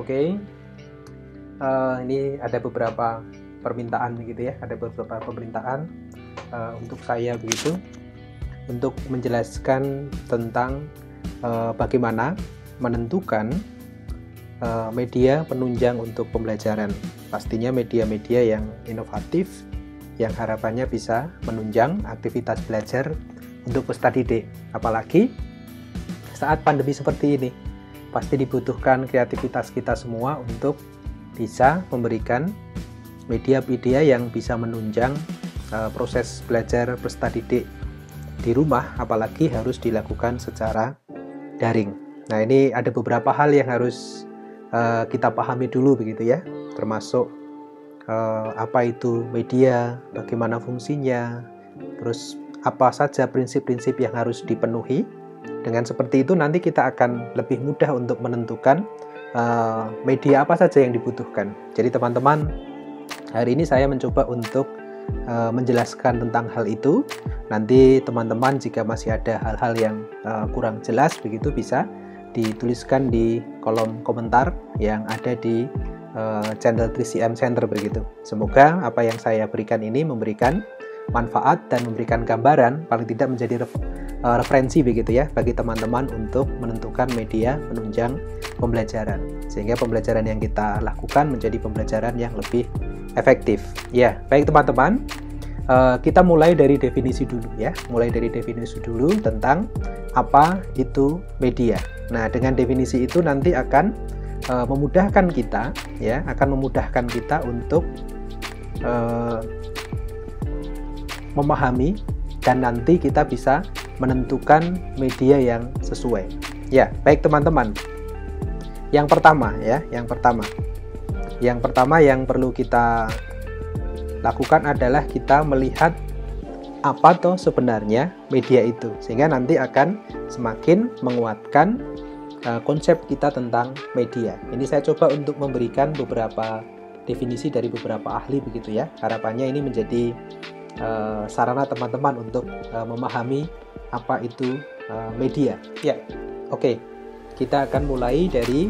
Oke, ini ada beberapa permintaan begitu ya, ada beberapa permintaan untuk saya begitu, untuk menjelaskan tentang bagaimana menentukan media penunjang untuk pembelajaran. Pastinya media-media yang inovatif, yang harapannya bisa menunjang aktivitas belajar untuk peserta didik. Apalagi saat pandemi seperti ini, pasti dibutuhkan kreativitas kita semua untuk bisa memberikan media-media yang bisa menunjang proses belajar peserta didik di rumah, apalagi harus dilakukan secara daring. Nah, ini ada beberapa hal yang harus kita pahami dulu begitu ya, termasuk apa itu media, bagaimana fungsinya, terus apa saja prinsip-prinsip yang harus dipenuhi. Dengan seperti itu nanti kita akan lebih mudah untuk menentukan media apa saja yang dibutuhkan. Jadi teman-teman, hari ini saya mencoba untuk menjelaskan tentang hal itu. Nanti teman-teman jika masih ada hal-hal yang kurang jelas begitu, bisa dituliskan di kolom komentar yang ada di channel 3CM Center begitu. Semoga apa yang saya berikan ini memberikan manfaat dan memberikan gambaran, paling tidak menjadi referensi begitu ya bagi teman-teman untuk menentukan media penunjang pembelajaran, sehingga pembelajaran yang kita lakukan menjadi pembelajaran yang lebih efektif. Ya, baik teman-teman, kita mulai dari definisi dulu ya, mulai dari definisi dulu tentang apa itu media. Nah, dengan definisi itu nanti akan memudahkan kita ya, akan memudahkan kita untuk memahami dan nanti kita bisa menentukan media yang sesuai. Ya, baik teman-teman. Yang pertama yang perlu kita lakukan adalah kita melihat apa toh sebenarnya media itu, sehingga nanti akan semakin menguatkan konsep kita tentang media. Ini saya coba untuk memberikan beberapa definisi dari beberapa ahli begitu ya. Harapannya ini menjadi sarana teman-teman untuk memahami apa itu media. Ya, oke. Kita akan mulai dari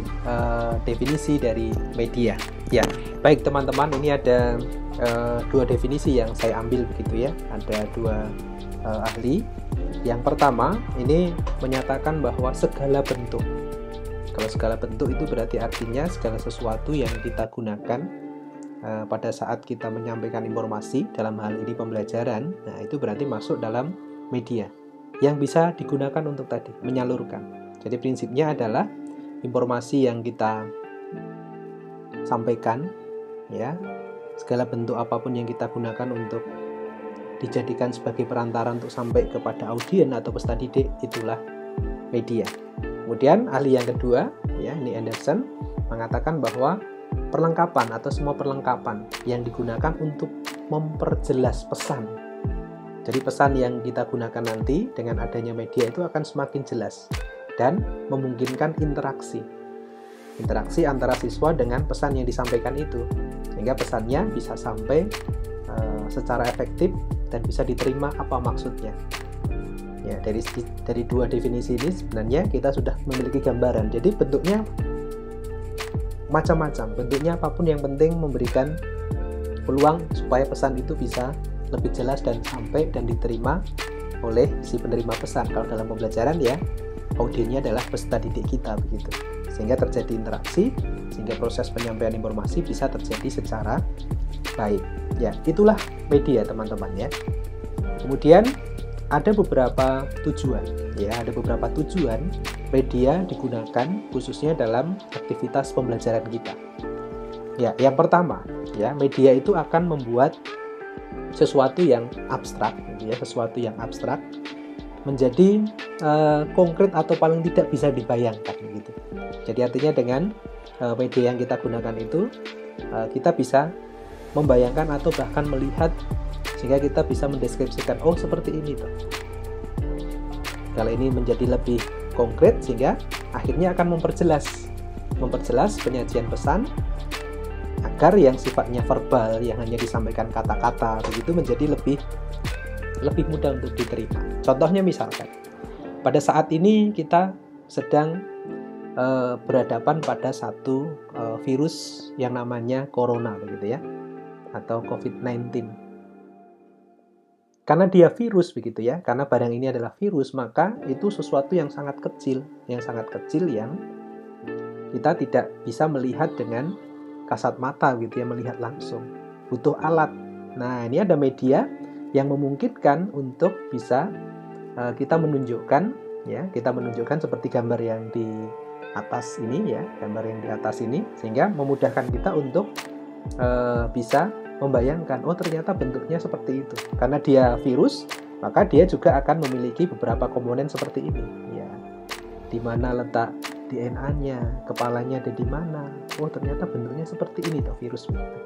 definisi dari media. Ya, baik teman-teman, ini ada dua definisi yang saya ambil begitu ya. Ada dua ahli. Yang pertama ini menyatakan bahwa segala bentuk. Kalau segala bentuk itu berarti artinya segala sesuatu yang kita gunakan pada saat kita menyampaikan informasi, dalam hal ini pembelajaran. Nah, itu berarti masuk dalam media yang bisa digunakan untuk tadi menyalurkan. Jadi prinsipnya adalah informasi yang kita sampaikan ya, segala bentuk apapun yang kita gunakan untuk dijadikan sebagai perantara untuk sampai kepada audien atau peserta didik, itulah media. Kemudian ahli yang kedua ya, ini Anderson, mengatakan bahwa perlengkapan atau semua perlengkapan yang digunakan untuk memperjelas pesan. Jadi pesan yang kita gunakan nanti dengan adanya media itu akan semakin jelas dan memungkinkan interaksi antara siswa dengan pesan yang disampaikan itu, sehingga pesannya bisa sampai secara efektif dan bisa diterima apa maksudnya. Ya, dari dua definisi ini sebenarnya kita sudah memiliki gambaran. Jadi bentuknya macam-macam, bentuknya apapun, yang penting memberikan peluang supaya pesan itu bisa lebih jelas dan sampai dan diterima oleh si penerima pesan. Kalau dalam pembelajaran ya, audiennya adalah peserta didik kita begitu, sehingga terjadi interaksi, sehingga proses penyampaian informasi bisa terjadi secara baik. Ya, itulah media teman-teman ya. Kemudian ada beberapa tujuan ya, ada beberapa tujuan media digunakan khususnya dalam aktivitas pembelajaran kita. Ya, yang pertama ya, media itu akan membuat sesuatu yang abstrak ya, sesuatu yang abstrak menjadi konkret atau paling tidak bisa dibayangkan gitu. Jadi artinya dengan media yang kita gunakan itu kita bisa membayangkan atau bahkan melihat, sehingga kita bisa mendeskripsikan, oh seperti ini tuh. Kalau ini menjadi lebih konkret, sehingga akhirnya akan memperjelas penyajian pesan agar yang sifatnya verbal, yang hanya disampaikan kata-kata begitu, menjadi lebih mudah untuk diterima. Contohnya misalkan pada saat ini kita sedang berhadapan pada satu virus yang namanya corona begitu ya, atau COVID-19. Karena dia virus begitu ya, karena barang ini adalah virus, maka itu sesuatu yang sangat kecil yang kita tidak bisa melihat dengan kasat mata gitu ya, melihat langsung. Butuh alat. Nah, ini ada media yang memungkinkan untuk bisa kita menunjukkan seperti gambar yang di atas ini ya, sehingga memudahkan kita untuk bisa membayangkan, oh ternyata bentuknya seperti itu. Karena dia virus, maka dia juga akan memiliki beberapa komponen seperti ini ya. Di mana letak DNA-nya, kepalanya ada di mana. Oh ternyata bentuknya seperti ini toh virus begitu.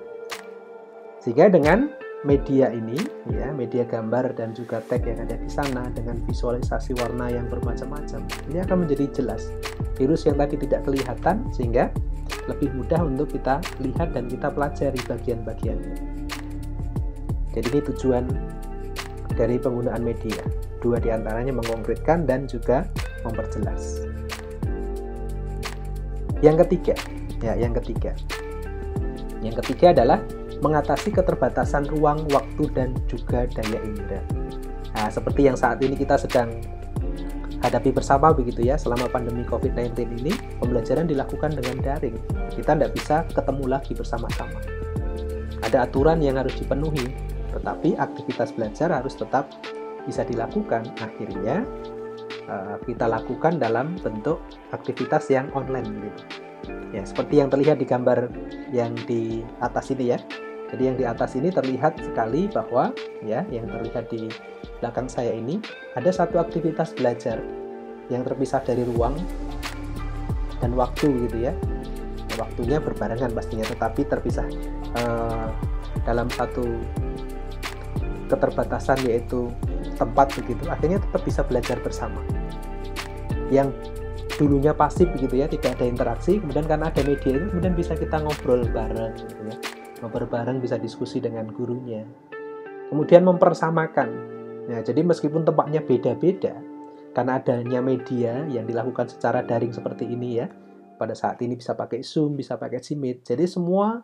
Sehingga dengan media ini ya, media gambar dan juga tag yang ada di sana dengan visualisasi warna yang bermacam-macam, ini akan menjadi jelas virus yang tadi tidak kelihatan, sehingga lebih mudah untuk kita lihat dan kita pelajari bagian-bagiannya. Jadi ini tujuan dari penggunaan media. Dua diantaranya mengkonkretkan dan juga memperjelas. Yang ketiga adalah mengatasi keterbatasan ruang, waktu, dan juga daya indera. Nah, seperti yang saat ini kita sedang hadapi bersama begitu ya, selama pandemi COVID-19 ini, pembelajaran dilakukan dengan daring. Kita tidak bisa ketemu lagi bersama-sama. Ada aturan yang harus dipenuhi, tetapi aktivitas belajar harus tetap bisa dilakukan. Akhirnya, kita lakukan dalam bentuk aktivitas yang online gitu. Ya, seperti yang terlihat di gambar yang di atas ini ya. Jadi yang di atas ini terlihat sekali bahwa ya, yang terlihat di belakang saya ini ada satu aktivitas belajar yang terpisah dari ruang dan waktu gitu ya. Waktunya berbarengan pastinya, tetapi terpisah dalam satu keterbatasan yaitu tempat begitu. Akhirnya tetap bisa belajar bersama. Yang dulunya pasif begitu ya, tidak ada interaksi, kemudian karena ada media itu kemudian bisa kita ngobrol bareng gitu ya. Ngobrol bareng, bisa diskusi dengan gurunya. Kemudian mempersamakan. Nah, jadi meskipun tempatnya beda-beda, karena adanya media yang dilakukan secara daring seperti ini ya, pada saat ini bisa pakai Zoom, bisa pakai Jimit. Jadi semua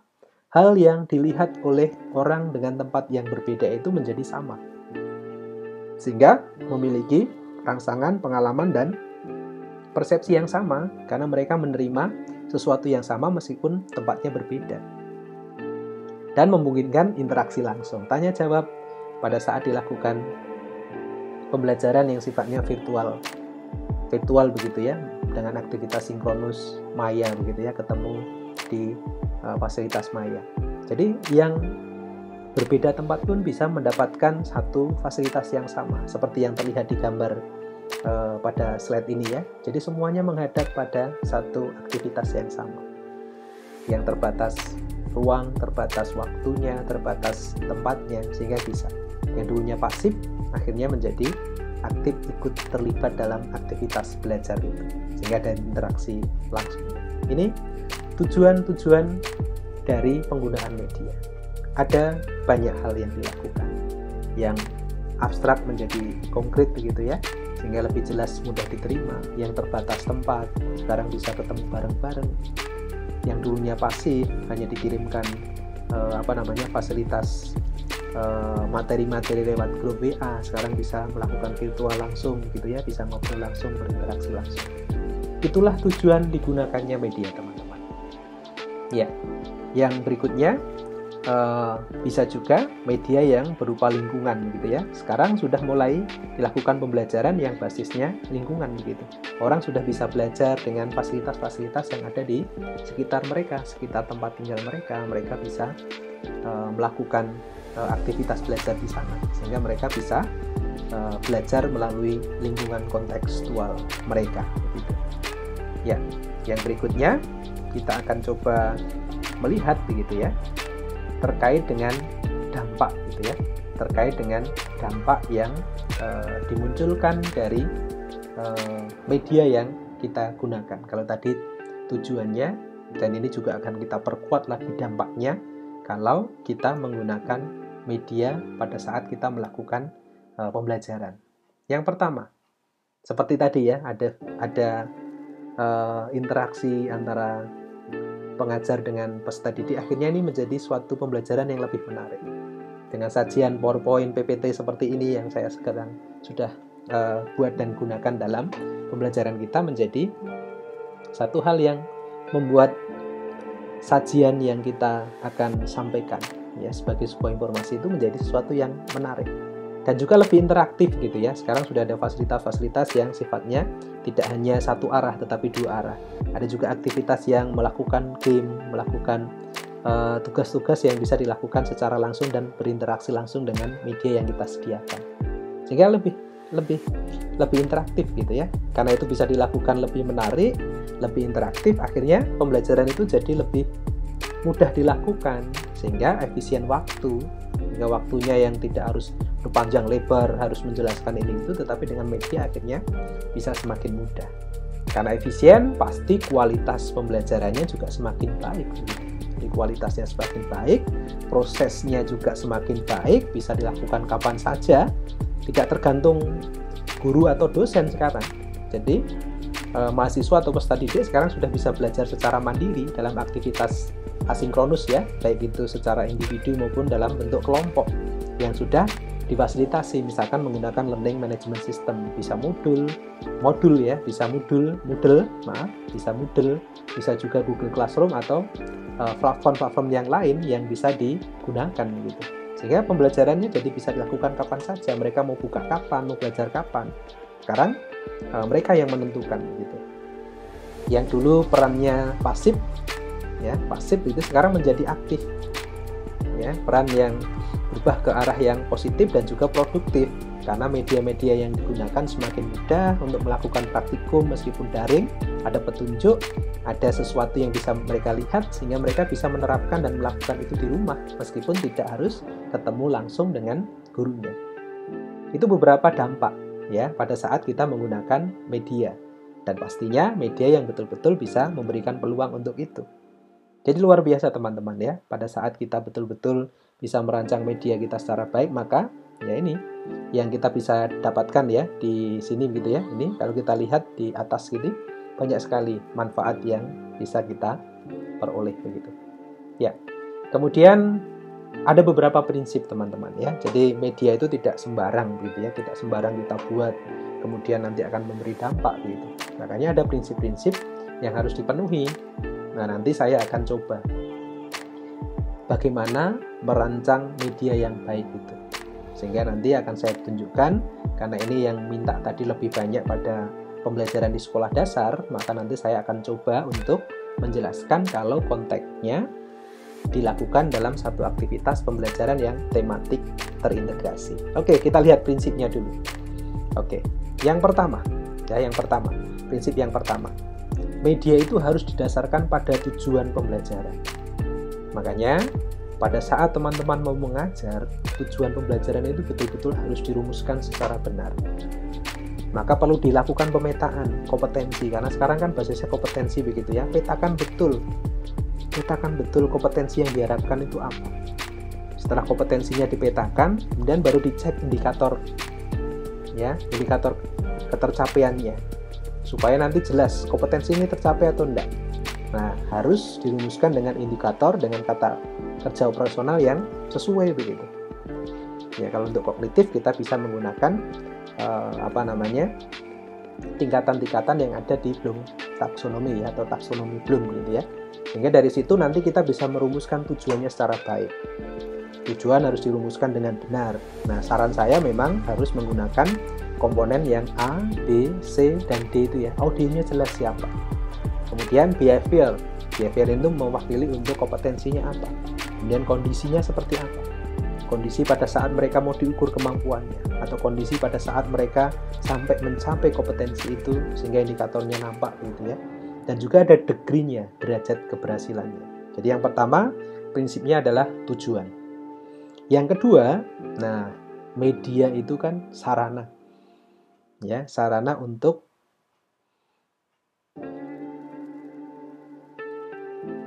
hal yang dilihat oleh orang dengan tempat yang berbeda itu menjadi sama. Sehingga memiliki rangsangan, pengalaman, dan persepsi yang sama, karena mereka menerima sesuatu yang sama meskipun tempatnya berbeda. Dan memungkinkan interaksi langsung, tanya jawab pada saat dilakukan pembelajaran yang sifatnya virtual begitu ya, dengan aktivitas sinkronus maya begitu ya, ketemu di fasilitas maya. Jadi yang berbeda tempat pun bisa mendapatkan satu fasilitas yang sama, seperti yang terlihat di gambar pada slide ini ya. Jadi semuanya menghadap pada satu aktivitas yang sama, yang terbatas ruang, terbatas waktunya, terbatas tempatnya, sehingga bisa yang dulunya pasif akhirnya menjadi aktif, ikut terlibat dalam aktivitas belajar itu, sehingga ada interaksi langsung. Ini tujuan-tujuan dari penggunaan media. Ada banyak hal yang dilakukan, yang abstrak menjadi konkret begitu ya, sehingga lebih jelas, mudah diterima. Yang terbatas tempat, sekarang bisa ketemu bareng-bareng. Yang dulunya pasif, hanya dikirimkan fasilitas materi-materi lewat grup WA, sekarang bisa melakukan virtual langsung gitu ya, bisa ngobrol langsung, berinteraksi langsung. Itulah tujuan digunakannya media, teman-teman. Ya, yang berikutnya bisa juga media yang berupa lingkungan gitu ya. Sekarang sudah mulai dilakukan pembelajaran yang basisnya lingkungan begitu. Orang sudah bisa belajar dengan fasilitas-fasilitas yang ada di sekitar mereka, sekitar tempat tinggal mereka. Mereka bisa melakukan aktivitas belajar di sana, sehingga mereka bisa belajar melalui lingkungan kontekstual mereka begitu. Ya, yang berikutnya kita akan coba melihat begitu ya, terkait dengan dampak gitu ya, terkait dengan dampak yang dimunculkan dari media yang kita gunakan. Kalau tadi tujuannya, dan ini juga akan kita perkuat lagi dampaknya kalau kita menggunakan media pada saat kita melakukan pembelajaran. Yang pertama, seperti tadi ya, ada interaksi antara pengajar dengan peserta didik, akhirnya ini menjadi suatu pembelajaran yang lebih menarik. Dengan sajian PowerPoint, PPT seperti ini yang saya sekarang sudah buat dan gunakan dalam pembelajaran kita, menjadi satu hal yang membuat sajian yang kita akan sampaikan ya sebagai sebuah informasi itu menjadi sesuatu yang menarik dan juga lebih interaktif gitu ya. Sekarang sudah ada fasilitas-fasilitas yang sifatnya tidak hanya satu arah tetapi dua arah. Ada juga aktivitas yang melakukan game, melakukan tugas-tugas yang bisa dilakukan secara langsung dan berinteraksi langsung dengan media yang kita sediakan. Sehingga lebih interaktif gitu ya. Karena itu bisa dilakukan lebih menarik, lebih interaktif, akhirnya pembelajaran itu jadi lebih mudah dilakukan sehingga efisien waktu. Sehingga waktunya yang tidak harus panjang lebar harus menjelaskan ini itu, tetapi dengan media akhirnya bisa semakin mudah. Karena efisien, pasti kualitas pembelajarannya juga semakin baik. Jadi kualitasnya semakin baik, prosesnya juga semakin baik, bisa dilakukan kapan saja, tidak tergantung guru atau dosen sekarang. Jadi mahasiswa atau peserta didik sekarang sudah bisa belajar secara mandiri dalam aktivitas asinkronus ya, baik itu secara individu maupun dalam bentuk kelompok yang sudah difasilitasi, misalkan menggunakan learning management system, bisa Moodle ya, bisa Moodle, bisa juga Google Classroom atau platform-platform yang lain yang bisa digunakan gitu. Sehingga pembelajarannya jadi bisa dilakukan kapan saja, mereka mau buka kapan, mau belajar kapan. Sekarang mereka yang menentukan gitu. Yang dulu perannya pasif ya, pasif itu sekarang menjadi aktif. Ya, peran yang berubah ke arah yang positif dan juga produktif karena media-media yang digunakan semakin mudah untuk melakukan praktikum meskipun daring, ada petunjuk, ada sesuatu yang bisa mereka lihat sehingga mereka bisa menerapkan dan melakukan itu di rumah meskipun tidak harus ketemu langsung dengan gurunya. Itu beberapa dampak ya pada saat kita menggunakan media, dan pastinya media yang betul-betul bisa memberikan peluang untuk itu. Jadi luar biasa teman-teman ya, pada saat kita betul-betul bisa merancang media kita secara baik, maka ya ini yang kita bisa dapatkan ya di sini gitu ya. Ini kalau kita lihat di atas gitu, banyak sekali manfaat yang bisa kita peroleh begitu. Ya. Kemudian ada beberapa prinsip teman-teman ya. Jadi media itu tidak sembarang gitu ya, tidak sembarang kita buat kemudian nanti akan memberi dampak gitu. Makanya ada prinsip-prinsip yang harus dipenuhi. Nah, nanti saya akan coba bagaimana merancang media yang baik itu. Sehingga nanti akan saya tunjukkan, karena ini yang minta tadi lebih banyak pada pembelajaran di sekolah dasar, maka nanti saya akan coba untuk menjelaskan kalau konteksnya dilakukan dalam satu aktivitas pembelajaran yang tematik terintegrasi. Oke, kita lihat prinsipnya dulu. Oke, yang pertama, prinsip yang pertama. Media itu harus didasarkan pada tujuan pembelajaran. Makanya, pada saat teman-teman mau mengajar, tujuan pembelajaran itu betul-betul harus dirumuskan secara benar. Maka perlu dilakukan pemetaan kompetensi, karena sekarang kan basisnya kompetensi begitu ya. Petakan betul kompetensi yang diharapkan itu apa. Setelah kompetensinya dipetakan, kemudian baru dicek indikator ketercapaiannya, supaya nanti jelas kompetensi ini tercapai atau enggak. Nah, harus dirumuskan dengan indikator, dengan kata kerja operasional yang sesuai begitu. Ya, kalau untuk kognitif kita bisa menggunakan tingkatan-tingkatan yang ada di Bloom taksonomi ya, atau taksonomi Bloom gitu ya. Sehingga dari situ nanti kita bisa merumuskan tujuannya secara baik. Tujuan harus dirumuskan dengan benar. Nah, saran saya memang harus menggunakan komponen yang A, B, C, dan D itu ya. D-nya jelas siapa. Kemudian behavior itu mewakili untuk kompetensinya apa. Kemudian kondisinya seperti apa. Kondisi pada saat mereka mau diukur kemampuannya, atau kondisi pada saat mereka sampai mencapai kompetensi itu sehingga indikatornya nampak gitu ya. Dan juga ada degree-nya, derajat keberhasilannya. Jadi yang pertama, prinsipnya adalah tujuan. Yang kedua, nah, media itu kan sarana. Ya, sarana untuk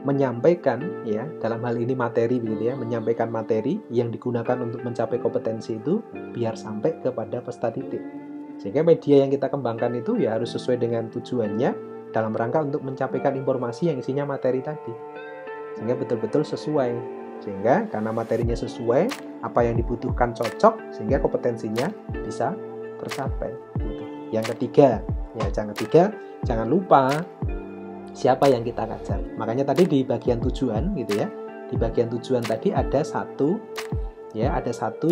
menyampaikan ya, dalam hal ini materi begitu ya, menyampaikan materi yang digunakan untuk mencapai kompetensi itu biar sampai kepada peserta didik. Sehingga media yang kita kembangkan itu ya harus sesuai dengan tujuannya, dalam rangka untuk mencapaikan informasi yang isinya materi tadi, sehingga betul-betul sesuai. Sehingga karena materinya sesuai, apa yang dibutuhkan cocok, sehingga kompetensinya bisa tercapai gitu. Yang ketiga, jangan lupa siapa yang kita ngajar. Makanya tadi di bagian tujuan gitu ya, di bagian tujuan tadi ada satu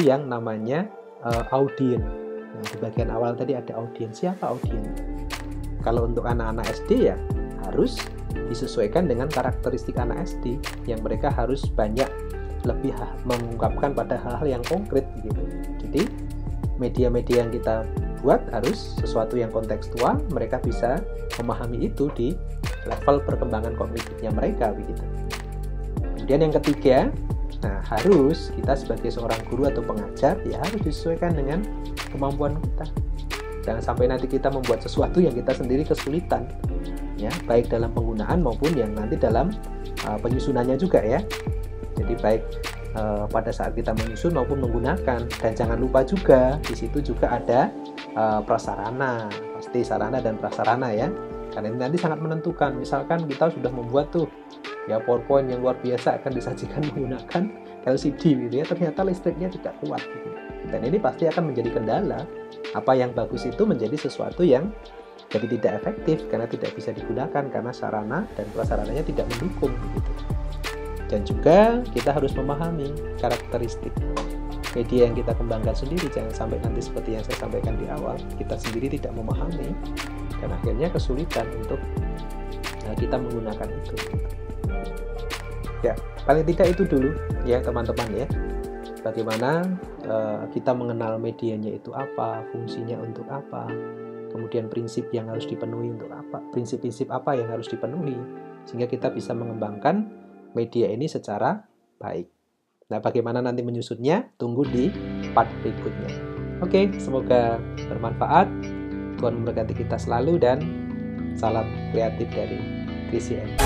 yang namanya audien. Nah, di bagian awal tadi ada audien. Siapa audien? Kalau untuk anak-anak SD ya harus disesuaikan dengan karakteristik anak SD, yang mereka harus banyak lebih mengungkapkan pada hal-hal yang konkret gitu. Jadi media-media yang kita buat harus sesuatu yang kontekstual, mereka bisa memahami itu di level perkembangan kognitifnya mereka begitu. Kemudian yang ketiga, harus kita sebagai seorang guru atau pengajar ya harus disesuaikan dengan kemampuan kita. Jangan sampai nanti kita membuat sesuatu yang kita sendiri kesulitan, ya, baik dalam penggunaan maupun yang nanti dalam penyusunannya juga ya. Jadi baik pada saat kita menyusun maupun menggunakan. Dan jangan lupa juga di situ juga ada prasarana, pasti sarana dan prasarana ya. Karena ini nanti sangat menentukan. Misalkan kita sudah membuat tuh ya PowerPoint yang luar biasa akan disajikan menggunakan LCD gitu ya, ternyata listriknya tidak kuat gitu. Dan ini pasti akan menjadi kendala. Apa yang bagus itu menjadi sesuatu yang jadi tidak efektif karena tidak bisa digunakan karena sarana dan prasarananya tidak mendukung begitu. Dan juga kita harus memahami karakteristik media yang kita kembangkan sendiri. Jangan sampai nanti seperti yang saya sampaikan di awal, kita sendiri tidak memahami dan akhirnya kesulitan untuk kita menggunakan itu. Ya, paling tidak itu dulu ya teman-teman ya. Bagaimana kita mengenal medianya itu apa, fungsinya untuk apa, kemudian prinsip yang harus dipenuhi untuk apa, prinsip-prinsip apa yang harus dipenuhi, sehingga kita bisa mengembangkan media ini secara baik. Nah, bagaimana nanti menyusunnya? Tunggu di part berikutnya. Oke, semoga bermanfaat. Tuhan memberkati kita selalu dan salam kreatif dari KRISIM.